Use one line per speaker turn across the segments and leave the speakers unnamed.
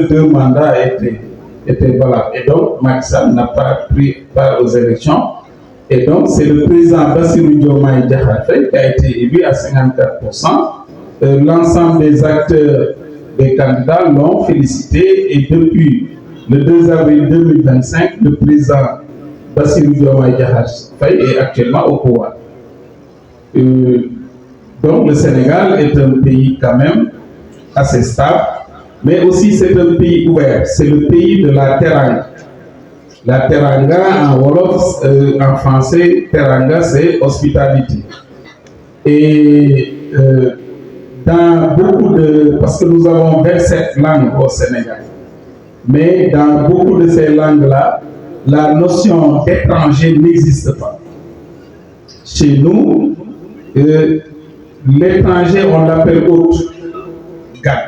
deux mandats étaient valables. Et donc, Macky Sall n'a pas pris part aux élections. Et donc, c'est le président Bassirou Diomaye Diakhar Faye qui a été élu à 54%. L'ensemble des acteurs, des candidats l'ont félicité. Et depuis le 2 avril 2025, le président Bassirou Diomaye Diakhar Faye est actuellement au pouvoir. Donc, le Sénégal est un pays quand même assez stable. Mais aussi, c'est un pays ouvert. C'est le pays de la teranga. La teranga, en wolof, en français, teranga, c'est hospitalité. Et dans beaucoup de... Parce que nous avons 27 langues au Sénégal. Mais dans beaucoup de ces langues-là, la notion d'étranger n'existe pas. Chez nous, l'étranger, on l'appelle hôte. Gan.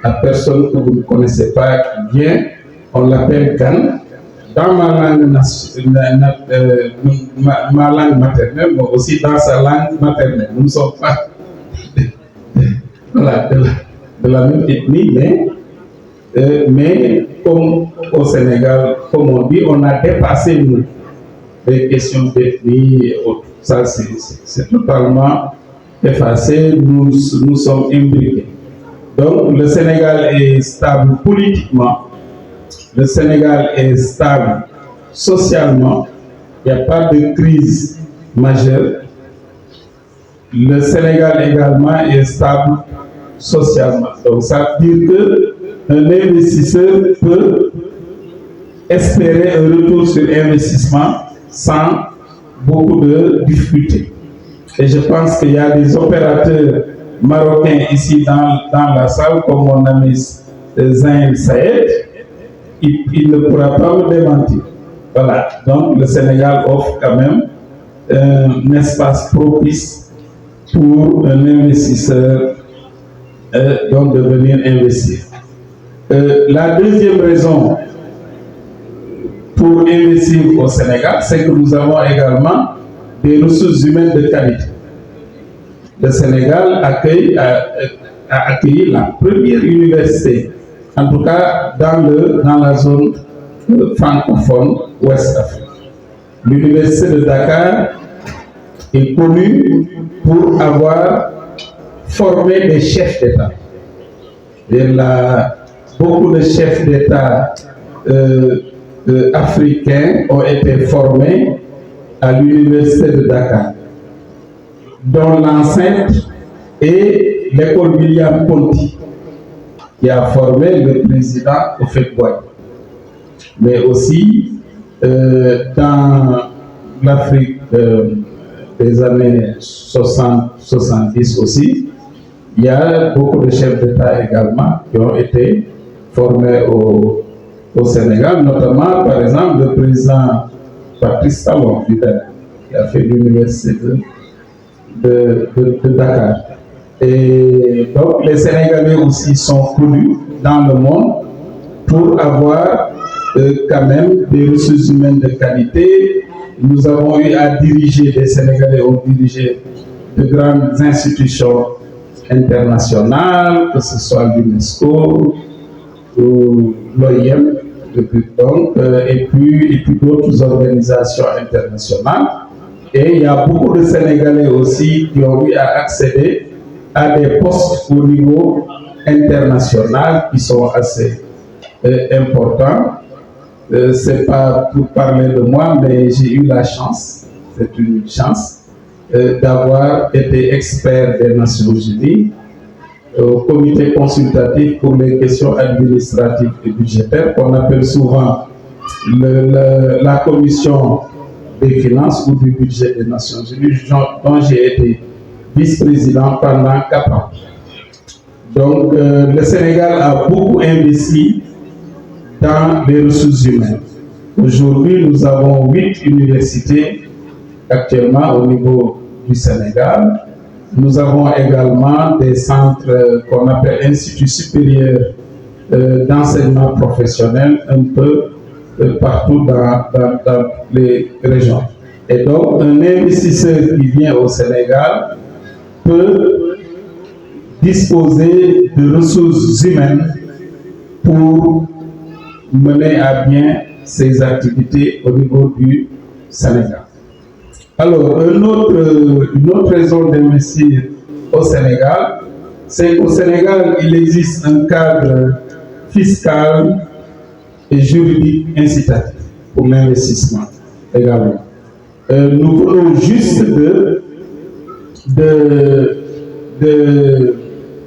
La personne que vous ne connaissez pas qui vient, on l'appelle Gan. Dans ma langue, ma langue maternelle, mais aussi dans sa langue maternelle. Nous ne sommes pas voilà, de la même ethnie, mais comme au Sénégal, comme on dit, on a dépassé nous, les questions d'ethnie et autres. Ça, c'est totalement effacé. Nous sommes imbriqués. Donc, le Sénégal est stable politiquement. Le Sénégal est stable socialement, il n'y a pas de crise majeure. Le Sénégal également est stable socialement. Donc ça veut dire qu'un investisseur peut espérer un retour sur investissement sans beaucoup de difficultés. Et je pense qu'il y a des opérateurs marocains ici dans la salle, comme mon ami Zain Saïd. Il ne pourra pas me démentir. Voilà. Donc, le Sénégal offre quand même un espace propice pour un investisseur donc de venir investir. La deuxième raison pour investir au Sénégal, c'est que nous avons également des ressources humaines de qualité. Le Sénégal a accueilli la première université, en tout cas dans la zone francophone Ouest Afrique. L'université de Dakar est connue pour avoir formé des chefs d'État. Beaucoup de chefs d'État africains ont été formés à l'université de Dakar, dont l'ancêtre est l'école William Ponty, qui a formé le président Houphouët-Boigny. Mais aussi, dans l'Afrique des années 60-70 aussi, il y a beaucoup de chefs d'État également qui ont été formés au Sénégal, notamment, par exemple, le président Patrice Talon, qui a fait l'université de Dakar. Et donc, les Sénégalais aussi sont connus dans le monde pour avoir quand même des ressources humaines de qualité. Nous avons eu à diriger, les Sénégalais ont dirigé de grandes institutions internationales, que ce soit l'UNESCO ou l'OIM, et puis d'autres organisations internationales. Et il y a beaucoup de Sénégalais aussi qui ont eu à accéder à des postes au niveau international qui sont assez importants. C'est pas pour parler de moi, mais j'ai eu la chance, c'est une chance, d'avoir été expert des Nations Unies au comité consultatif pour les questions administratives et budgétaires, qu'on appelle souvent la commission des finances ou du budget des Nations Unies, dont j'ai été vice-président pendant 4 ans. Donc, le Sénégal a beaucoup investi dans les ressources humaines. Aujourd'hui, nous avons 8 universités actuellement au niveau du Sénégal. Nous avons également des centres qu'on appelle instituts supérieurs d'enseignement professionnel un peu partout dans les régions. Et donc, un investisseur qui vient au Sénégal peut disposer de ressources humaines pour mener à bien ses activités au niveau du Sénégal. Alors, une autre raison d'investir au Sénégal, c'est qu'au Sénégal, il existe un cadre fiscal et juridique incitatif pour l'investissement également. Nous venons juste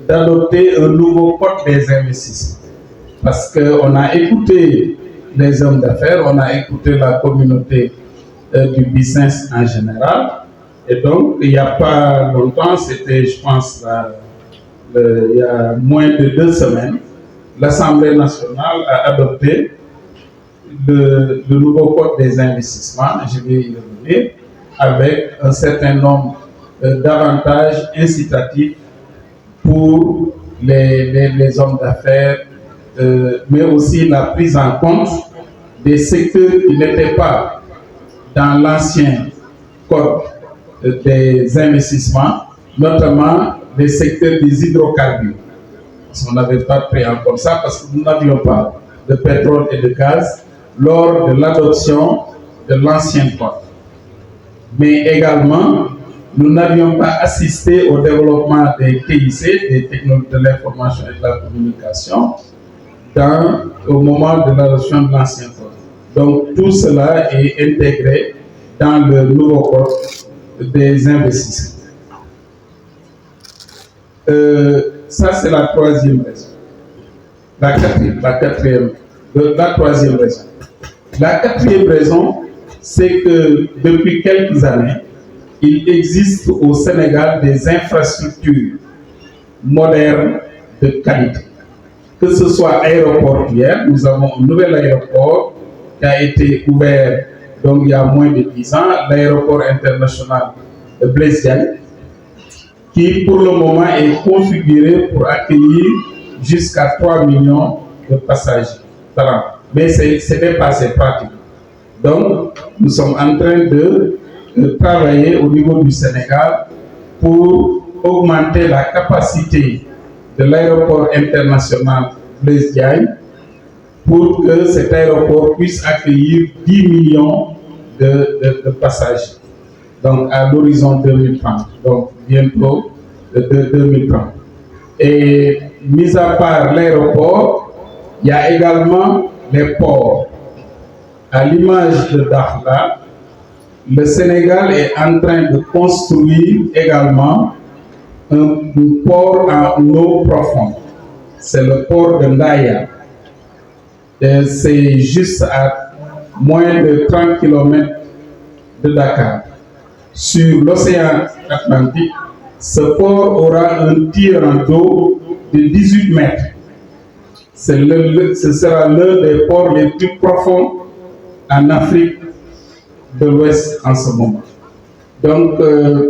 d'adopter un nouveau code des investissements parce qu'on a écouté les hommes d'affaires, on a écouté la communauté du business en général. Et donc, il n'y a pas longtemps, c'était, je pense, il y a moins de 2 semaines, l'Assemblée nationale a adopté le nouveau code des investissements, je vais y revenir, avec un certain nombre d'avantages incitatifs pour les hommes d'affaires, mais aussi la prise en compte des secteurs qui n'étaient pas dans l'ancien code des investissements, notamment les secteurs des hydrocarbures. Parce qu'on n'avait pas pris en compte ça, parce que nous n'avions pas de pétrole et de gaz lors de l'adoption de l'ancien code. Mais également, nous n'avions pas assisté au développement des TIC, des technologies de l'information et de la communication, au moment de l'adoption de l'ancien code. Donc tout cela est intégré dans le nouveau code des investissements. Ça, c'est la troisième raison. La troisième raison. La quatrième raison, c'est que depuis quelques années, il existe au Sénégal des infrastructures modernes de qualité. Que ce soit aéroportuaire, nous avons un nouvel aéroport qui a été ouvert donc, il y a moins de 10 ans, l'aéroport international de Blaise Diagne, qui pour le moment est configuré pour accueillir jusqu'à 3 millions de passagers par an. Mais c'est dépassé pratiquement. Donc, nous sommes en train de travailler au niveau du Sénégal pour augmenter la capacité de l'aéroport international Blaise Diagne pour que cet aéroport puisse accueillir 10 millions de passagers. Donc, à l'horizon 2030. Donc, bientôt de 2030. Et mis à part l'aéroport, il y a également les ports. À l'image de Dakhla, le Sénégal est en train de construire également un port en eau profonde. C'est le port de Ndaya. C'est juste à moins de 30 km de Dakar. Sur l'océan Atlantique, ce port aura un tirant d'eau de 18 mètres. Ce sera l'un des ports les plus profonds en Afrique de l'Ouest en ce moment. Donc,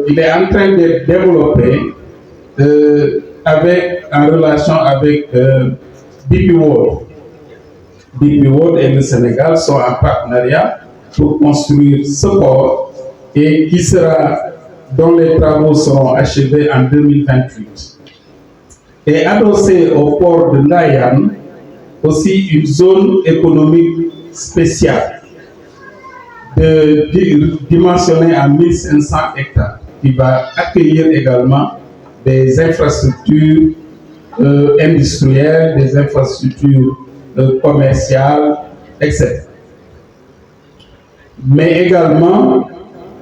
il est en train d'être développé en relation avec DP World. DP World et le Sénégal sont en partenariat pour construire ce port et dont les travaux seront achevés en 2028. Et adossé au port de Ndayane, aussi une zone économique spéciale dimensionnée à 1500 hectares qui va accueillir également des infrastructures industrielles, des infrastructures commerciales, etc. Mais également,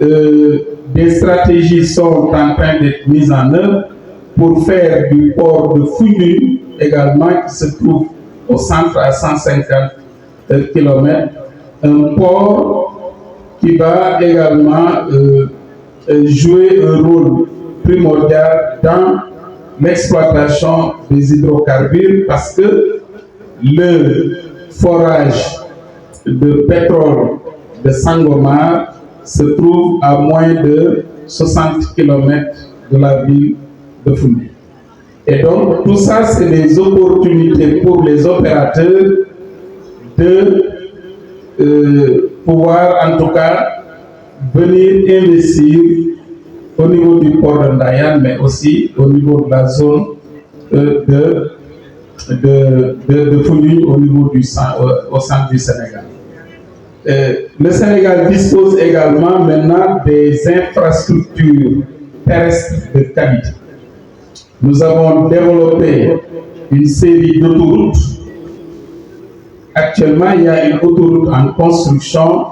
des stratégies sont en train d'être mises en œuvre pour faire du port de Foundiougne également, qui se trouve au centre à 150 km, un port qui va également jouer un rôle primordial dans l'exploitation des hydrocarbures parce que le forage de pétrole de Sangomar se trouve à moins de 60 km de la ville de Foundiougne. Et donc, tout ça, c'est des opportunités pour les opérateurs de pouvoir, en tout cas, venir investir au niveau du port de Ndayane, mais aussi au niveau de la zone de de Foundiougne au niveau au centre du Sénégal. Le Sénégal dispose également maintenant des infrastructures terrestres de qualité. Nous avons développé une série d'autoroutes. Actuellement, il y a une autoroute en construction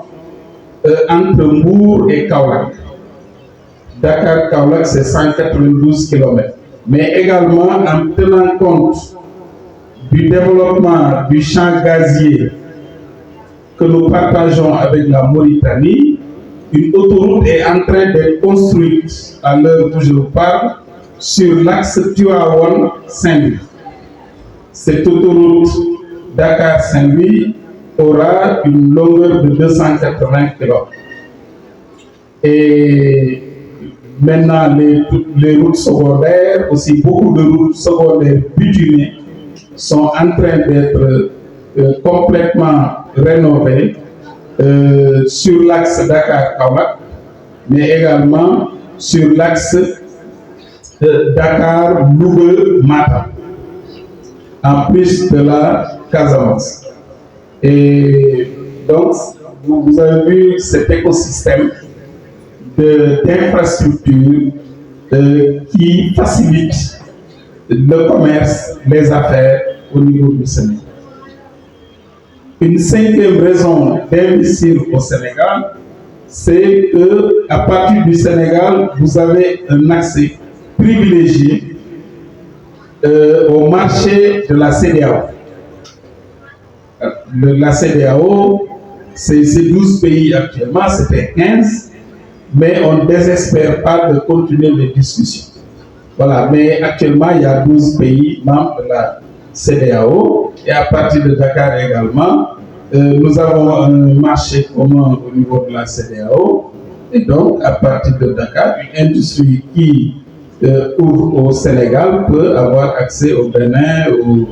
entre Mbour et Kaolack. Dakar-Kaolack, c'est 192 km. Mais également, en tenant compte du développement du champ gazier que nous partageons avec la Mauritanie, une autoroute est en train d'être construite à l'heure où je vous parle sur l'axe Tivaouane-Saint-Louis. Cette autoroute Dakar-Saint-Louis aura une longueur de 280 km. Et maintenant, les routes secondaires, aussi beaucoup de routes secondaires bituminées, sont en train d'être complètement rénovées sur l'axe Dakar-Kaolack, mais également sur l'axe Dakar-Louga-Matam, en plus de la Casamance. Et donc, vous avez vu cet écosystème d'infrastructures qui facilite le commerce, les affaires au niveau du Sénégal. Une cinquième raison d'investir au Sénégal, c'est qu'à partir du Sénégal, vous avez un accès privilégié au marché de la CEDEAO. La CEDEAO, c'est 12 pays actuellement, c'était 15, mais on ne désespère pas de continuer les discussions. Voilà, mais actuellement, il y a 12 pays membres de la CEDEAO, et à partir de Dakar également, nous avons un marché commun au niveau de la CEDEAO, et donc à partir de Dakar, une industrie qui ouvre au Sénégal peut avoir accès au Bénin, au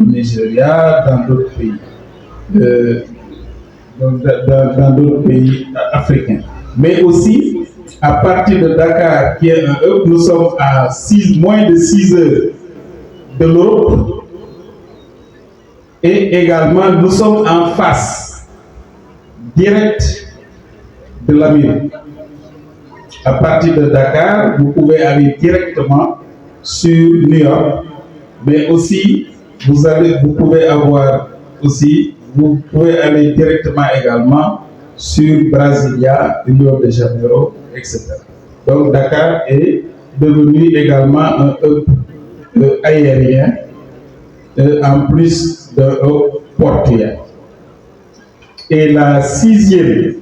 Nigeria, dans d'autres pays, dans d'autres pays africains. Mais aussi, à partir de Dakar, qui est un hub, nous sommes à moins de 6 heures de l'Europe. Et également, nous sommes en face directe de l'Amérique. À partir de Dakar, vous pouvez aller directement sur New York, mais aussi, vous pouvez aller directement également sur Brasilia, Rio de Janeiro, etc. Donc Dakar est devenu également un hub aérien, en plus d'un hub portuaire. Et la sixième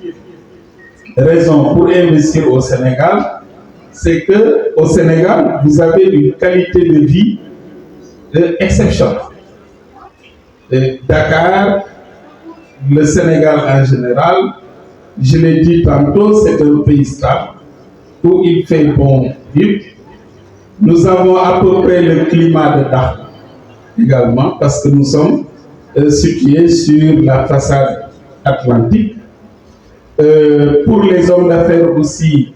raison pour investir au Sénégal, c'est qu'au Sénégal, vous avez une qualité de vie exceptionnelle. Dakar, le Sénégal en général, je l'ai dit tantôt, c'est un pays stable où il fait bon vivre. Nous avons à peu près le climat de Dakar également, parce que nous sommes situés sur la façade atlantique. Pour les hommes d'affaires aussi,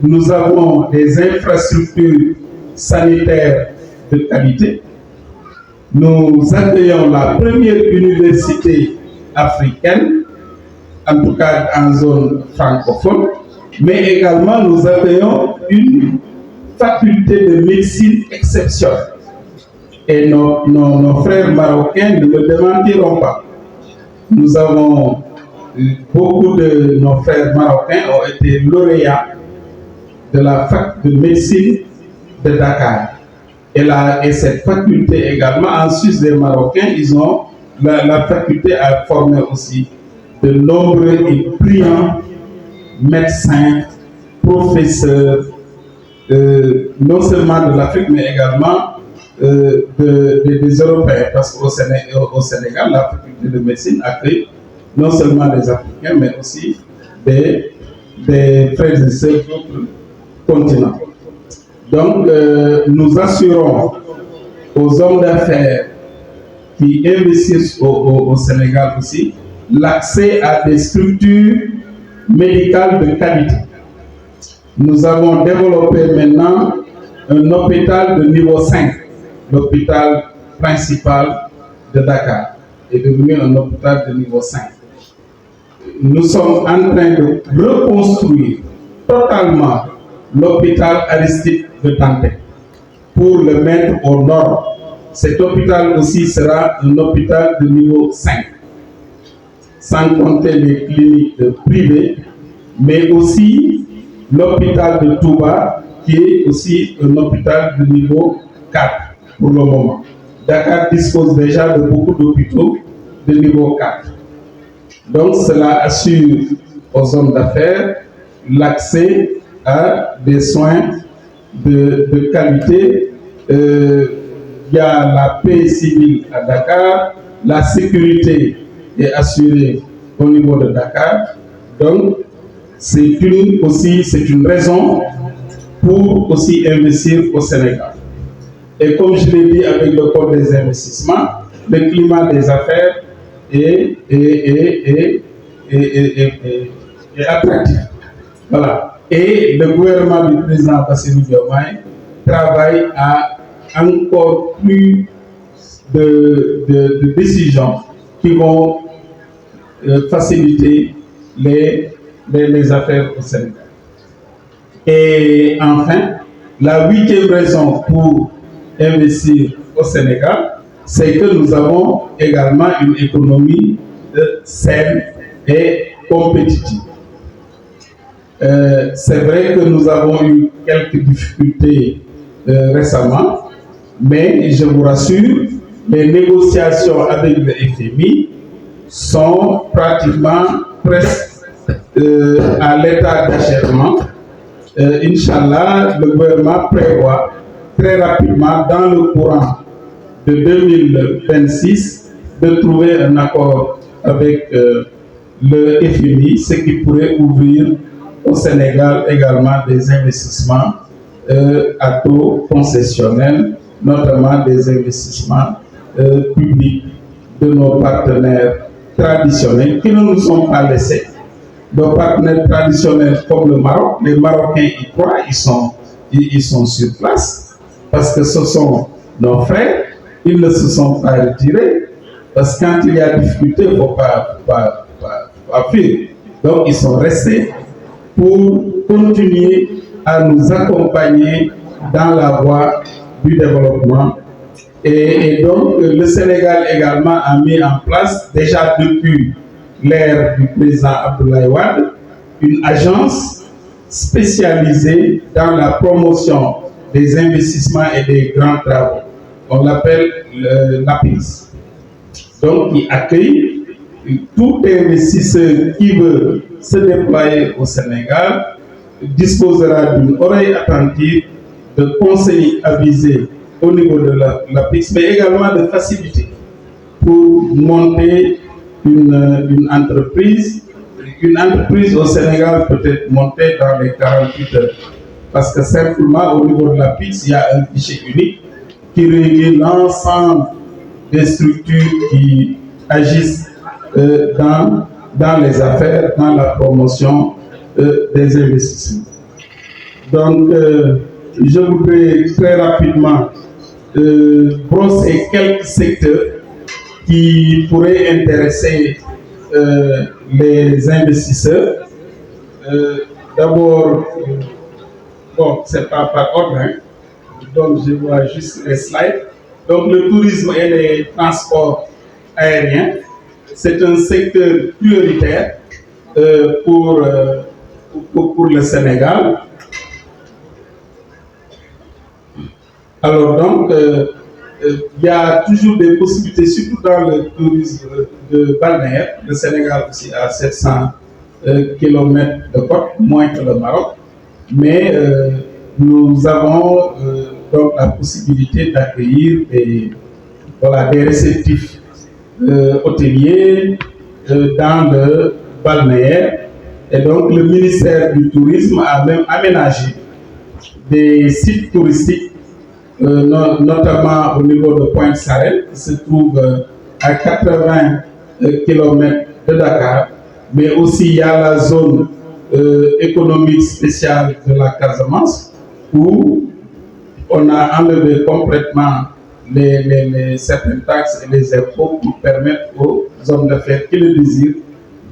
nous avons des infrastructures sanitaires de qualité. Nous accueillons la première université africaine, en tout cas en zone francophone, mais également nous accueillons une faculté de médecine exceptionnelle. Et nos frères marocains ne me démentiront pas. Nous avons beaucoup de nos frères marocains ont été lauréats de la fac de médecine de Dakar. Et cette faculté également, en Suisse des Marocains, ils ont la faculté à former aussi de nombreux et brillants médecins, professeurs, non seulement de l'Afrique, mais également des Européens, parce qu'au Sénégal, la faculté de médecine accueille non seulement des Africains, mais aussi des frères et sœurs d'autres continents. Donc, nous assurons aux hommes d'affaires qui investissent au Sénégal aussi l'accès à des structures médicales de qualité. Nous avons développé maintenant un hôpital de niveau 5, l'hôpital principal de Dakar, est devenu un hôpital de niveau 5. Nous sommes en train de reconstruire totalement l'hôpital Aristide de Dantec pour le mettre aux normes. Cet hôpital aussi sera un hôpital de niveau 5, sans compter les cliniques privées, mais aussi l'hôpital de Touba, qui est aussi un hôpital de niveau 4 pour le moment. Dakar dispose déjà de beaucoup d'hôpitaux de niveau 4. Donc cela assure aux hommes d'affaires l'accès à des soins de qualité. Il y a la paix civile à Dakar, la sécurité est assurée au niveau de Dakar. Donc c'est une raison pour aussi investir au Sénégal. Et comme je l'ai dit avec le code des investissements, le climat des affaires est attractif. Voilà. Et le gouvernement du président Bassirou Diomaye travaille à encore plus de décisions qui vont faciliter les affaires au Sénégal. Et enfin, la 8e raison pour investir au Sénégal, c'est que nous avons également une économie saine et compétitive. C'est vrai que nous avons eu quelques difficultés récemment, mais je vous rassure, les négociations avec le FMI sont pratiquement presque à l'état d'achèvement. Inch'Allah, le gouvernement prévoit très rapidement, dans le courant de 2026, de trouver un accord avec le FMI, ce qui pourrait ouvrir au Sénégal également des investissements à taux concessionnels, notamment des investissements publics de nos partenaires traditionnels qui ne nous ont pas laissés. Nos partenaires traditionnels comme le Maroc, les Marocains y croient, ils sont sur place parce que ce sont nos frères, ils ne se sont pas retirés parce que quand il y a difficulté, il ne faut pas fuir. Donc ils sont restés pour continuer à nous accompagner dans la voie du développement. Et donc le Sénégal également a mis en place, déjà depuis l'ère du président Abdoulaye Wade, une agence spécialisée dans la promotion des investissements et des grands travaux. On l'appelle l'APIX. Donc, qui accueille tout investisseur qui veut se déployer au Sénégal, disposera d'une oreille attentive, de conseils avisés au niveau de l'APIX, mais également de facilité pour monter une entreprise. Une entreprise au Sénégal peut être montée dans les 48 heures. Parce que simplement, au niveau de l'APIX, il y a un guichet unique qui réunit l'ensemble des structures qui agissent dans les affaires, dans la promotion des investissements. Donc, je voudrais très rapidement brosser quelques secteurs qui pourraient intéresser les investisseurs. D'abord, bon, c'est pas par ordre, hein. Donc je vois juste les slides. Donc le tourisme et les transports aériens, c'est un secteur prioritaire pour le Sénégal. Alors donc, il y a toujours des possibilités, surtout dans le tourisme de balnéaire. Le Sénégal aussi a 700 km de côte, moins que le Maroc. Mais nous avons donc la possibilité d'accueillir des réceptifs hôteliers dans le balnéaire. Et donc le ministère du Tourisme a même aménagé des sites touristiques, notamment au niveau de Pointe-Sarène, qui se trouve à 80 km de Dakar, mais aussi il y a la zone économique spéciale de la Casamance, où on a enlevé complètement certaines taxes et les impôts pour permettre aux hommes d'affaires qui le désirent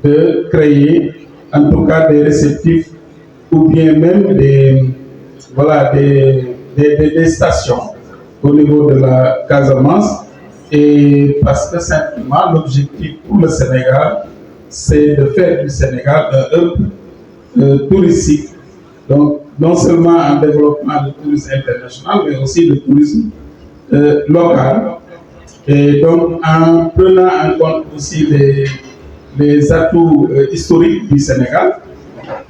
de créer en tout cas des réceptifs ou bien même des stations au niveau de la Casamance. Et parce que simplement l'objectif pour le Sénégal, c'est de faire du Sénégal un hub touristique. Donc non seulement un développement du tourisme international, mais aussi le tourisme local. Et donc en prenant en compte aussi les atouts historiques du Sénégal,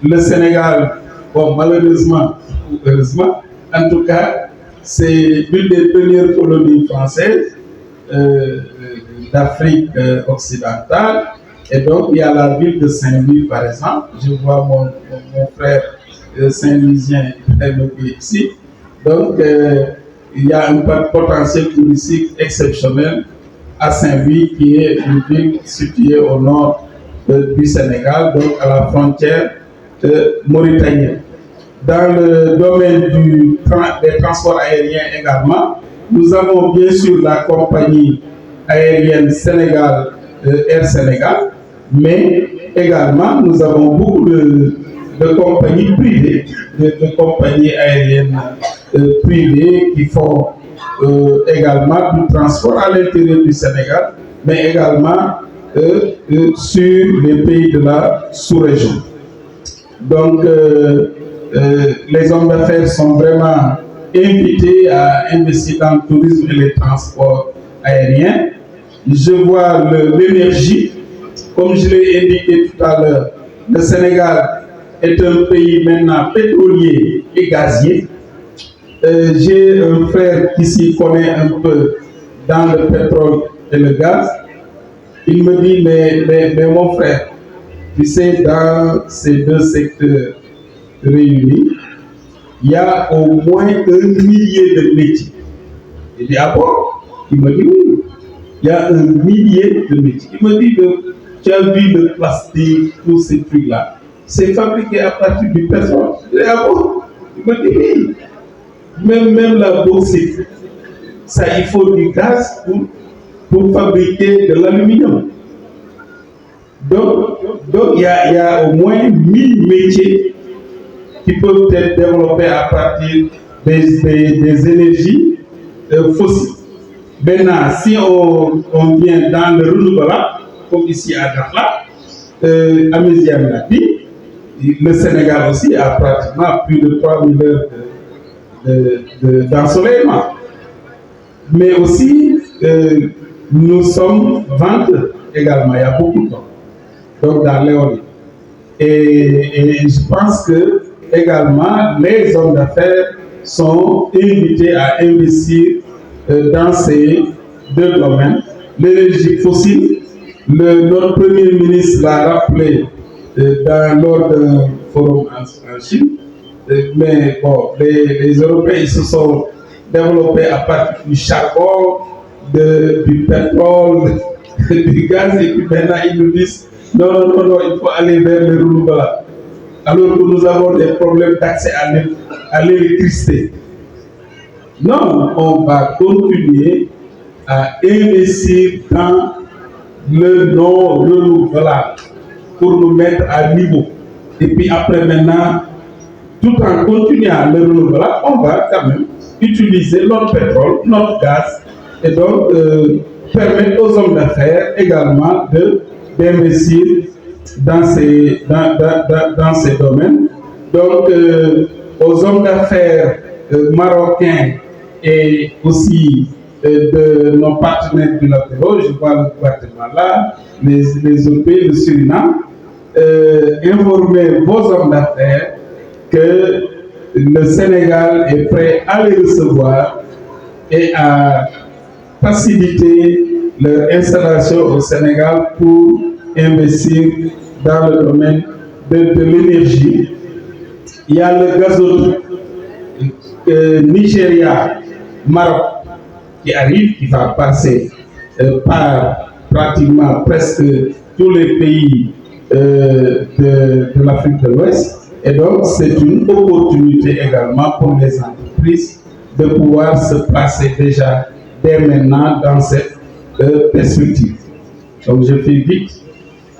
le Sénégal, bon, malheureusement ou heureusement, en tout cas, c'est l'une des premières colonies françaises d'Afrique occidentale. Et donc, il y a la ville de Saint-Louis, par exemple. Je vois mon frère Saint-Louisien ici. Donc, il y a un potentiel touristique exceptionnel à Saint-Louis, qui est une ville située au nord du Sénégal, donc à la frontière mauritanienne. Dans le domaine des transports aériens également, nous avons bien sûr la compagnie aérienne Sénégal, Air Sénégal, mais également nous avons beaucoup de compagnies privées, de compagnies aériennes privées qui font également du transport à l'intérieur du Sénégal, mais également sur les pays de la sous-région. Donc, les hommes d'affaires sont vraiment invités à investir dans le tourisme et les transports aériens. Je vois l'énergie, comme je l'ai indiqué tout à l'heure, le Sénégal est un pays maintenant pétrolier et gazier. J'ai un frère qui s'y connaît un peu dans le pétrole et le gaz. Il me dit, mais mon frère, tu sais, dans ces deux secteurs réunis, il y a au moins 1 millier de métiers. Il dit, ah bon? Il me dit, oui, il y a 1 millier de métiers. Il me dit, tu as vu le plastique, tous ces trucs-là, c'est fabriqué à partir du pétrole. Il dit, ah bon? Il me dit, oui. Même la bauxite, ça, il faut du gaz pour fabriquer de l'aluminium. Donc il y a au moins 1000 métiers qui peuvent être développés à partir des énergies fossiles. Maintenant, si on vient dans le renouvelable, comme ici à Dakar, Amézia l'a dit, le Sénégal aussi a pratiquement plus de 3000 heures d'ensoleillement. Mais aussi, nous sommes venteux également, il y a beaucoup de temps. Donc dans l'éolien. Et je pense que également les hommes d'affaires sont invités à investir dans ces deux domaines. L'énergie fossile, notre Premier ministre l'a rappelé lors d'un forum en Chine. Mais bon, les Européens ils se sont développés à partir du charbon, du pétrole, du gaz, et puis maintenant ils nous disent non, il faut aller vers le renouvelable. Alors que nous avons des problèmes d'accès à l'électricité. Non, on va continuer à investir dans le non renouvelable pour nous mettre à niveau. Et puis après maintenant, tout en continuant le renouvelable, on va quand même utiliser notre pétrole, notre gaz, et donc permettre aux hommes d'affaires également d'investir dans ces domaines. Donc, aux hommes d'affaires marocains et aussi de nos partenaires bilatéraux, je vois le Guatemala, les autres pays, le Suriname, informer vos hommes d'affaires que le Sénégal est prêt à les recevoir et à faciliter leur installation au Sénégal pour investir dans le domaine de l'énergie. Il y a le gazoduc Nigeria, Maroc qui arrive, qui va passer par pratiquement presque tous les pays de l'Afrique de l'Ouest. Et donc, c'est une opportunité également pour les entreprises de pouvoir se placer déjà dès maintenant dans cette perspective. Donc je fais vite.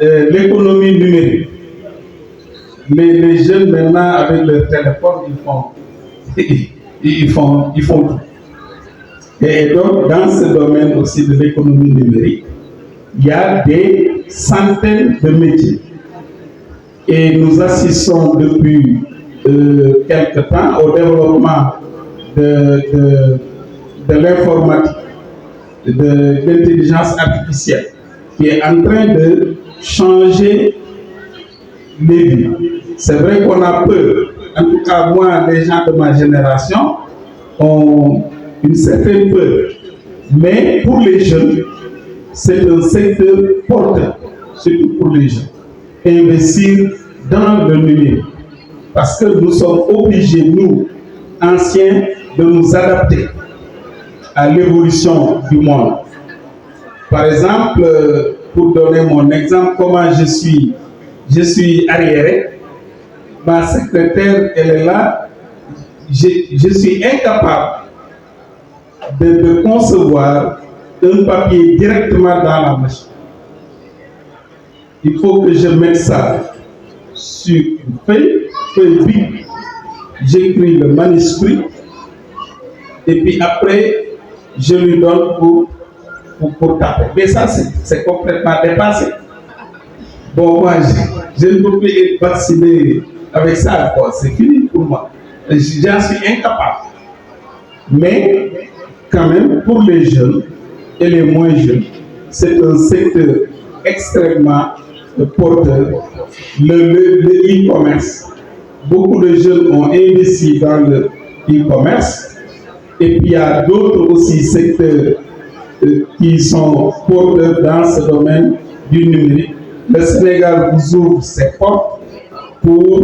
L'économie numérique. Les jeunes maintenant avec leur téléphone, ils font tout. Et donc dans ce domaine aussi de l'économie numérique, il y a des centaines de métiers. Et nous assistons depuis quelque temps au développement de l'informatique, de l'intelligence artificielle, qui est en train de changer les vies. C'est vrai qu'on a peur, en tout cas moi, les gens de ma génération ont une certaine peur. Mais pour les jeunes, c'est un secteur porteur, surtout pour les jeunes. Investir dans le numérique. Parce que nous sommes obligés, nous, anciens, de nous adapter à l'évolution du monde. Par exemple, pour donner mon exemple, comment je suis arriéré, ma secrétaire, elle est là, je suis incapable de concevoir un papier directement dans la machine. Il faut que je mette ça sur une feuille big, j'écris le manuscrit, et puis après, je lui donne pour taper. Mais ça, c'est complètement dépassé. Bon, moi, je ne peux plus être vacciné avec ça, c'est fini pour moi. J'en suis incapable. Mais, quand même, pour les jeunes et les moins jeunes, c'est un secteur extrêmement porteur. Le e-commerce. Beaucoup de jeunes ont investi dans le e-commerce. Et puis, il y a d'autres aussi secteurs qui sont porteurs dans ce domaine du numérique. Le Sénégal vous ouvre ses portes pour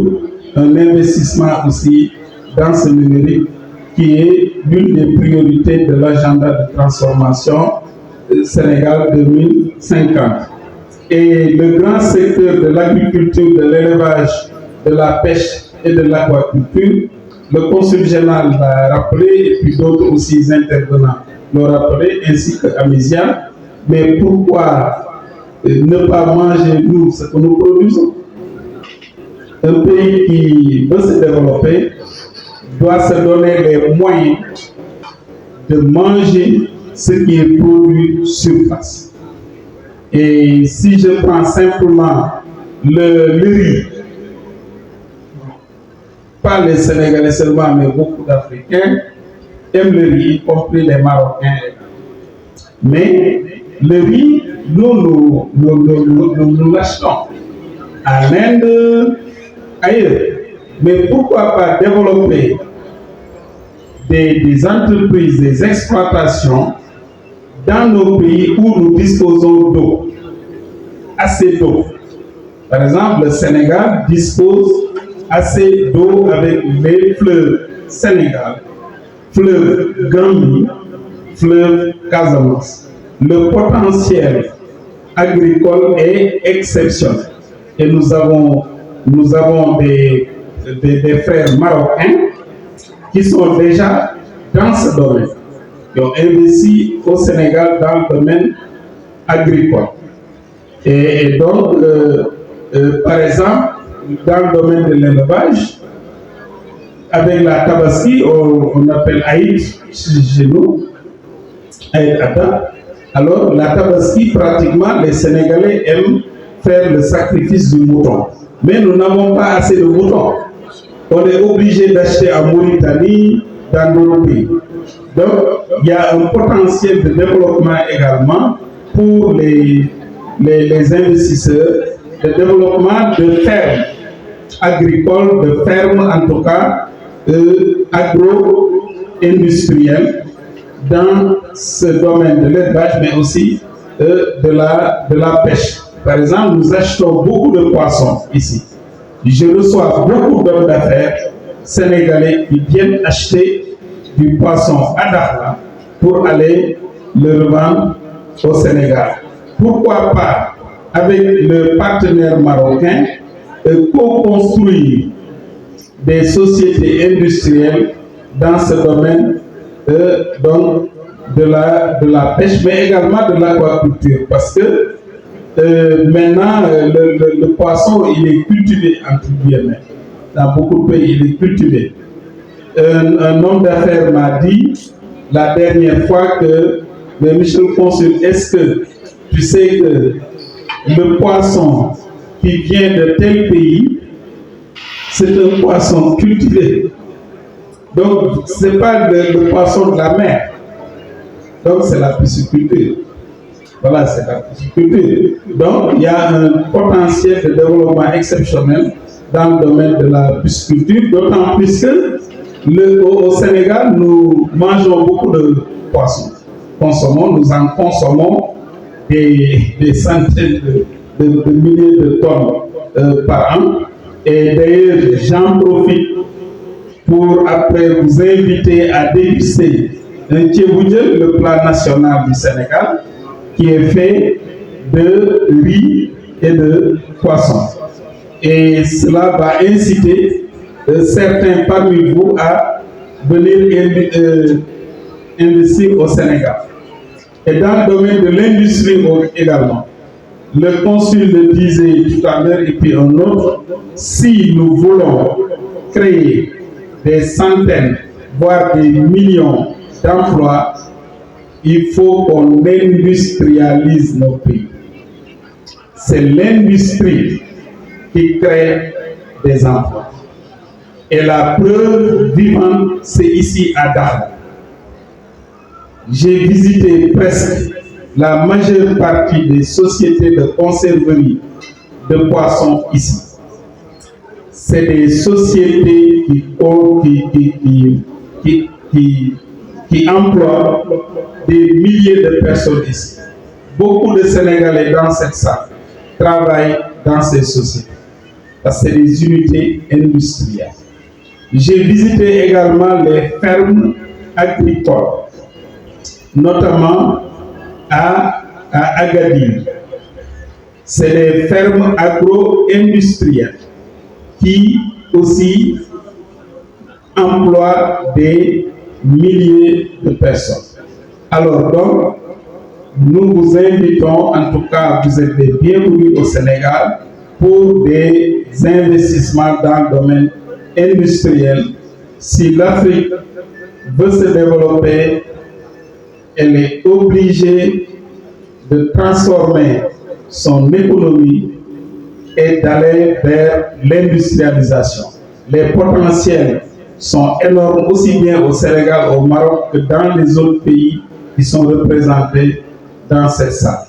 un investissement aussi dans ce numérique qui est l'une des priorités de l'agenda de transformation Sénégal 2050. Et le grand secteur de l'agriculture, de l'élevage, de la pêche et de l'aquaculture, le consul général l'a rappelé, et puis d'autres aussi intervenants l'ont rappelé, ainsi que Amisia. Mais pourquoi ne pas manger, nous, ce que nous produisons? Un pays qui veut se développer doit se donner les moyens de manger ce qui est produit sur place. Et si je prends simplement le riz, pas les Sénégalais seulement, mais beaucoup d'Africains aiment le riz, y compris les Marocains. Mais le riz, nous l'achetons en Inde, ailleurs. Mais pourquoi pas développer des entreprises, des exploitations dans nos pays où nous disposons d'eau, assez d'eau. Par exemple, le Sénégal dispose assez d'eau avec les fleuves Sénégal, fleuve Gambie, fleuve Casamance. Le potentiel agricole est exceptionnel. Et nous avons des frères marocains qui sont déjà dans ce domaine. Ils ont investi au Sénégal dans le domaine agricole. Et donc, par exemple, dans le domaine de l'élevage, avec la tabaski, on appelle Aïd chez nous, Aïd Atta. Alors, la tabaski, pratiquement, les Sénégalais aiment faire le sacrifice du mouton. Mais nous n'avons pas assez de moutons. On est obligé d'acheter en Mauritanie, dans d'autres pays. Donc, il y a un potentiel de développement également pour les investisseurs, de développement de fermes agricoles, de fermes en tout cas agro-industrielles dans ce domaine de l'élevage, mais aussi de la pêche. Par exemple, nous achetons beaucoup de poissons ici. Je reçois beaucoup d'hommes d'affaires sénégalais qui viennent acheter du poisson à Dakhla pour aller le revendre au Sénégal. Pourquoi pas, avec le partenaire marocain, co-construire des sociétés industrielles dans ce domaine de la pêche, mais également de l'aquaculture, parce que maintenant, le poisson, il est cultivé, entre guillemets. Dans beaucoup de pays, il est cultivé. Un homme d'affaires m'a dit la dernière fois que, mais Michel Consul, est-ce que tu sais que le poisson qui vient de tel pays, c'est un poisson cultivé. Donc, ce n'est pas le poisson de la mer. Donc, c'est la pisciculture. Voilà, c'est la pisciculture. Donc, il y a un potentiel de développement exceptionnel dans le domaine de la pisciculture, d'autant plus que au Sénégal, nous mangeons beaucoup de poissons. Nous en consommons des centaines de milliers de tonnes par an. Et d'ailleurs, j'en profite pour après vous inviter à déguster un tchéboudiel, le plat national du Sénégal, qui est fait de riz et de poisson. Et cela va inciter certains parmi vous à venir investir au Sénégal. Et dans le domaine de l'industrie également, le consul le disait tout à l'heure et puis un autre, si nous voulons créer des centaines, voire des millions d'emplois, il faut qu'on industrialise nos pays. C'est l'industrie qui crée des emplois. Et la preuve vivante, c'est ici à Dakar. J'ai visité presque la majeure partie des sociétés de conserverie de poissons ici. C'est des sociétés qui emploient des milliers de personnes ici. Beaucoup de Sénégalais dans cette salle travaillent dans ces sociétés. Parce que c'est des unités industrielles. J'ai visité également les fermes agricoles, notamment à Agadir. C'est des fermes agro-industrielles qui aussi emploient des milliers de personnes. Alors donc, nous vous invitons, en tout cas, vous êtes les bienvenus au Sénégal pour des investissements dans le domaine industriel. Si l'Afrique veut se développer, elle est obligée de transformer son économie et d'aller vers l'industrialisation. Les potentiels sont énormes aussi bien au Sénégal, au Maroc que dans les autres pays qui sont représentés dans cette salle.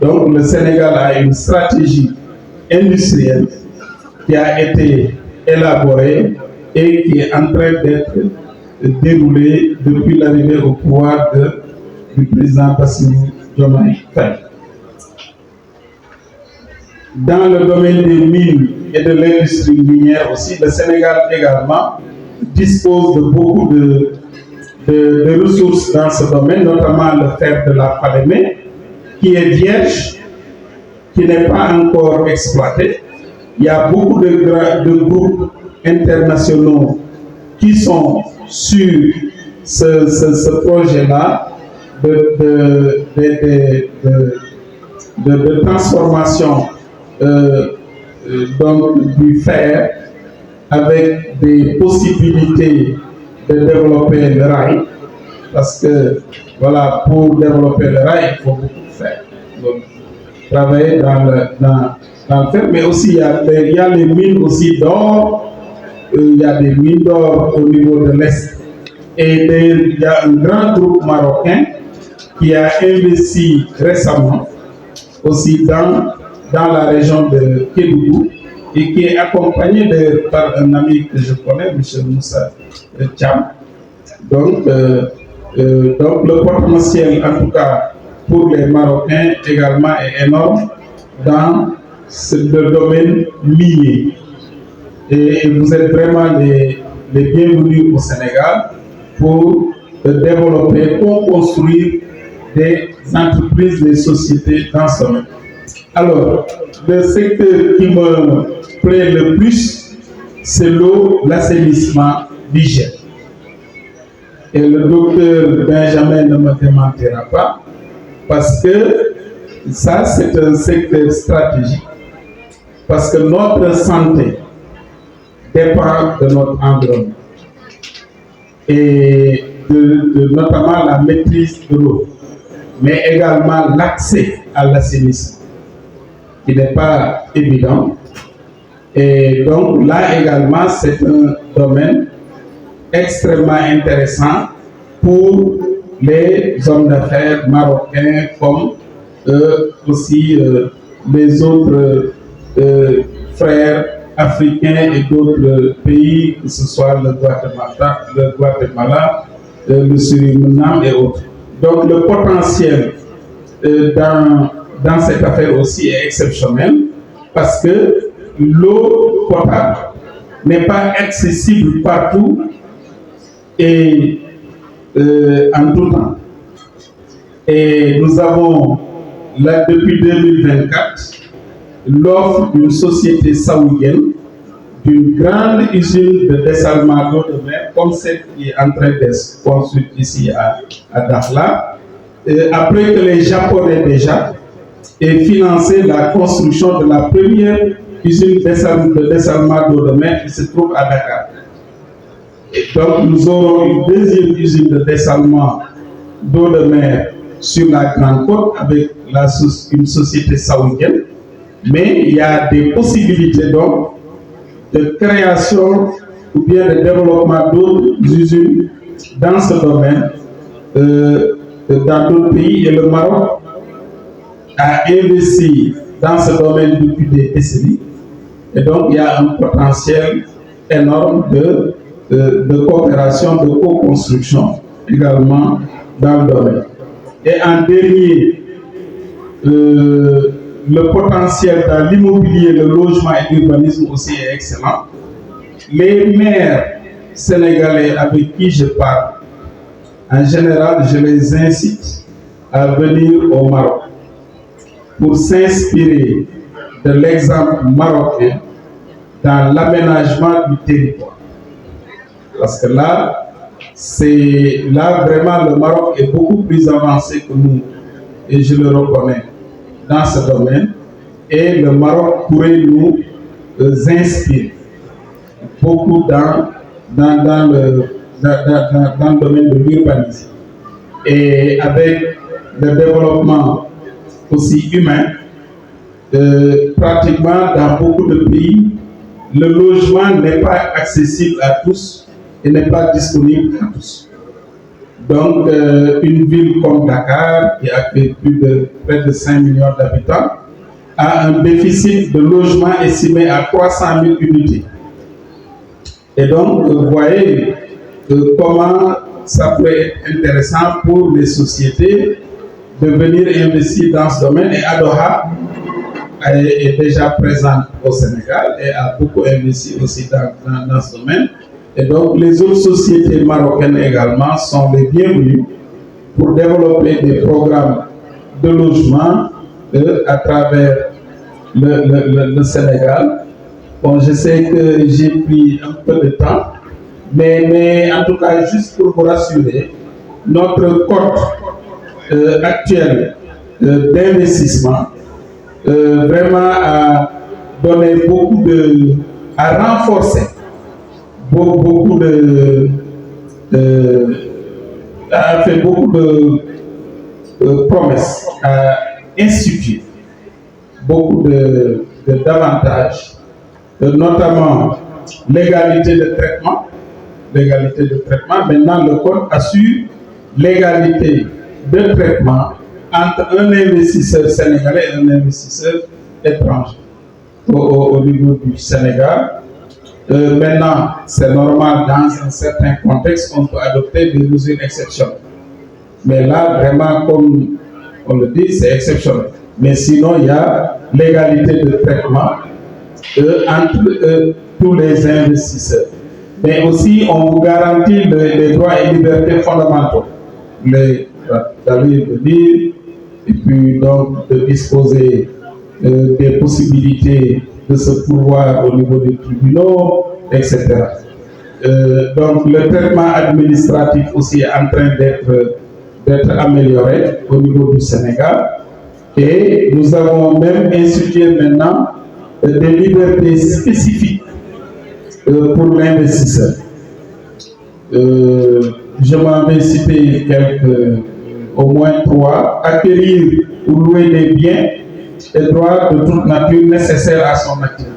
Donc le Sénégal a une stratégie industrielle qui a été élaborée et qui est en train d'être déroulée depuis l'arrivée au pouvoir du président Bassirou Diomaye Faye. Dans le domaine des mines et de l'industrie minière aussi, le Sénégal également dispose de beaucoup de ressources dans ce domaine, notamment le fer de la Falémé, qui est vierge, qui n'est pas encore exploité. Il y a beaucoup de groupes internationaux qui sont sur ce projet-là de transformation donc du fer avec des possibilités de développer le rail, parce que voilà, pour développer le rail, il faut beaucoup de fer. Donc, travailler dans le fer, mais aussi il y a les mines aussi d'or, il y a des mines d'or au niveau de l'Est. Et il y a un grand groupe marocain qui a investi récemment aussi dans la région de Kédougou et qui est accompagné par un ami que je connais, M. Moussa Tcham. Donc le potentiel, en tout cas pour les Marocains, également est énorme dans le domaine minier. Et vous êtes vraiment les bienvenus au Sénégal pour développer, pour construire des entreprises, des sociétés dans ce domaine. Alors, le secteur qui me plaît le plus, c'est l'eau, l'assainissement, l'hygiène. et le docteur Benjamin ne me démentira pas, parce que ça, c'est un secteur stratégique, parce que notre santé dépend de notre environnement et notamment la maîtrise de l'eau, mais également l'accès à l'assainissement, qui n'est pas évident. Et donc là également, c'est un domaine extrêmement intéressant pour les hommes d'affaires marocains comme aussi les autres frères africains et d'autres pays, que ce soit le Guatemala, le Suriname et autres. Donc le potentiel dans cette affaire aussi est exceptionnel, parce que l'eau potable n'est pas accessible partout et en tout temps. Et nous avons là, depuis 2024, l'offre d'une société saoudienne, d'une grande usine de dessalement d'eau de mer, comme celle qui est en train d'être construite ici à Dakhla, après que les Japonais déjà aient financé la construction de la première usine de dessalement d'eau de mer qui se trouve à Dakar. Et donc nous aurons une deuxième usine de dessalement d'eau de mer sur la Grande Côte avec une société saoudienne, mais il y a des possibilités donc de création ou bien de développement d'autres usines dans ce domaine dans d'autres pays, et le Maroc a investi dans ce domaine depuis des décennies, et donc il y a un potentiel énorme de coopération, de co-construction également dans le domaine. Et en dernier, le potentiel dans l'immobilier, le logement et l'urbanisme aussi est excellent. Les maires sénégalais avec qui je parle, en général, je les incite à venir au Maroc pour s'inspirer de l'exemple marocain dans l'aménagement du territoire. Parce que là vraiment le Maroc est beaucoup plus avancé que nous, et je le reconnais dans ce domaine, et le Maroc pourrait nous inspirer beaucoup dans le domaine de l'urbanisme, et avec le développement aussi humain. Pratiquement dans beaucoup de pays, le logement n'est pas accessible à tous et n'est pas disponible à tous. Donc, une ville comme Dakar, qui accueille près de 5 millions d'habitants, a un déficit de logement estimé à 300 000 unités. Et donc, vous voyez comment ça peut être intéressant pour les sociétés de venir investir dans ce domaine. Et Adoha est déjà présente au Sénégal et a beaucoup investi aussi dans ce domaine. Et donc, les autres sociétés marocaines également sont les bienvenues pour développer des programmes de logement à travers le Sénégal. Bon, je sais que j'ai pris un peu de temps, mais en tout cas, juste pour vous rassurer, notre cote actuelle d'investissement vraiment a donné a renforcé a fait beaucoup de promesses, a institué beaucoup d'avantages, notamment l'égalité de traitement. Maintenant, le code assure l'égalité de traitement entre un investisseur sénégalais et un investisseur étranger au niveau du Sénégal. Maintenant, c'est normal, dans un certain contexte, on peut adopter des mesures exceptionnelles. Mais là, vraiment, comme on le dit, c'est exceptionnel. Mais sinon, il y a l'égalité de traitement entre tous les investisseurs. Mais aussi, on vous garantit les droits et libertés fondamentaux. D'aller venir, et puis donc de disposer des possibilités de se pourvoir au niveau des tribunaux, etc. Donc le traitement administratif aussi est en train d'être amélioré au niveau du Sénégal. Et nous avons même institué maintenant des libertés spécifiques pour l'investisseur. Je m'en vais citer quelques, au moins 3. Acquérir ou louer des biens et droits de toute nature nécessaires à son activité.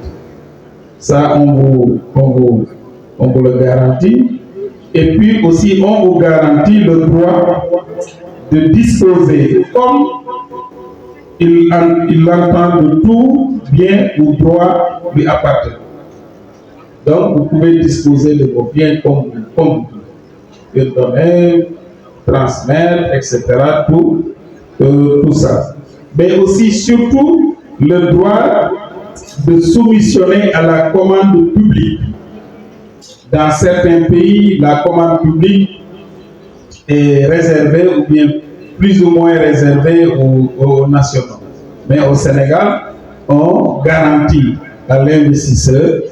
Ça, on vous le garantit. Et puis aussi, on vous garantit le droit de disposer, comme il entend, de tout bien ou droit lui appartient. Donc, vous pouvez disposer de vos biens comme vous pouvez. Donner, transmettre, etc. Tout ça. Mais aussi, surtout, le droit de soumissionner à la commande publique. Dans certains pays, la commande publique est réservée, ou bien plus ou moins réservée aux nationaux. Mais au Sénégal, on garantit à l'investisseur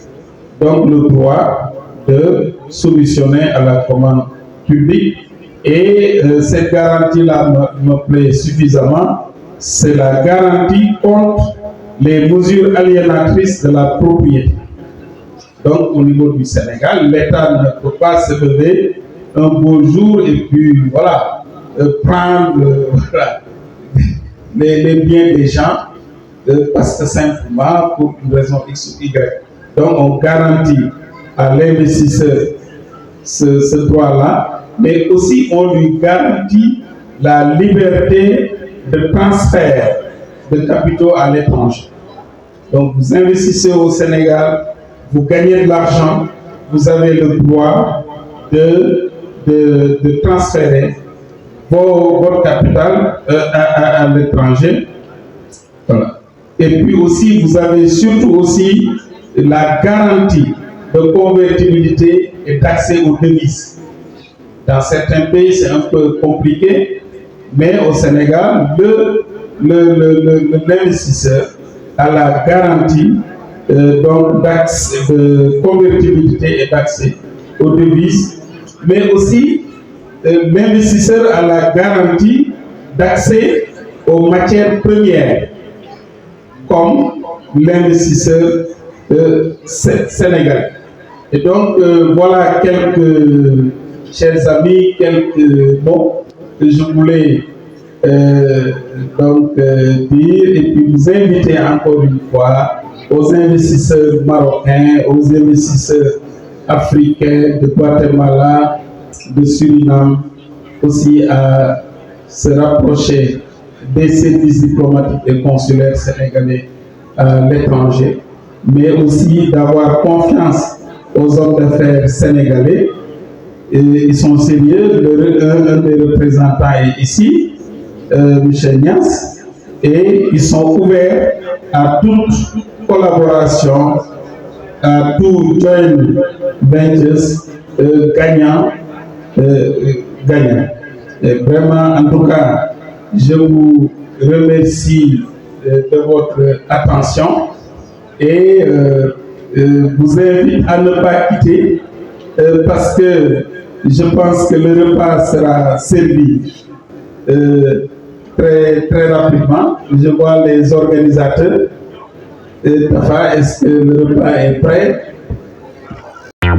donc le droit de soumissionner à la commande publique. Et cette garantie-là me plaît suffisamment. C'est la garantie contre les mesures aliénatrices de la propriété. Donc, au niveau du Sénégal, l'État ne peut pas se lever un beau jour et puis, voilà, prendre les biens des gens parce que simplement pour une raison X ou Y. Donc, on garantit à l'investisseur ce droit-là, mais aussi on lui garantit la liberté de transfert de capitaux à l'étranger. Donc, vous investissez au Sénégal, vous gagnez de l'argent, vous avez le droit de transférer votre capital à l'étranger. Voilà. Et puis aussi, vous avez surtout aussi la garantie de convertibilité et d'accès aux devises. Dans certains pays, c'est un peu compliqué, mais au Sénégal, l'investisseur a la garantie donc d'accès, de convertibilité et d'accès aux devises, mais aussi l'investisseur a la garantie d'accès aux matières premières, comme l'investisseur sénégalais. Et donc, voilà quelques, chers amis, quelques mots que je voulais dire, et puis vous inviter encore une fois aux investisseurs marocains, aux investisseurs africains de Guatemala, de Suriname, aussi à se rapprocher des services diplomatiques et consulaires sénégalais à l'étranger, mais aussi d'avoir confiance aux hommes d'affaires sénégalais. Et ils sont sérieux. Un des représentants est ici, M. Nias, et ils sont ouverts à toute collaboration, à tout joint ventures gagnant. Et vraiment, en tout cas, je vous remercie de votre attention et vous invite à ne pas quitter parce que je pense que le repas sera servi très rapidement. Je vois les organisateurs. Tafa, est-ce que le repas est prêt?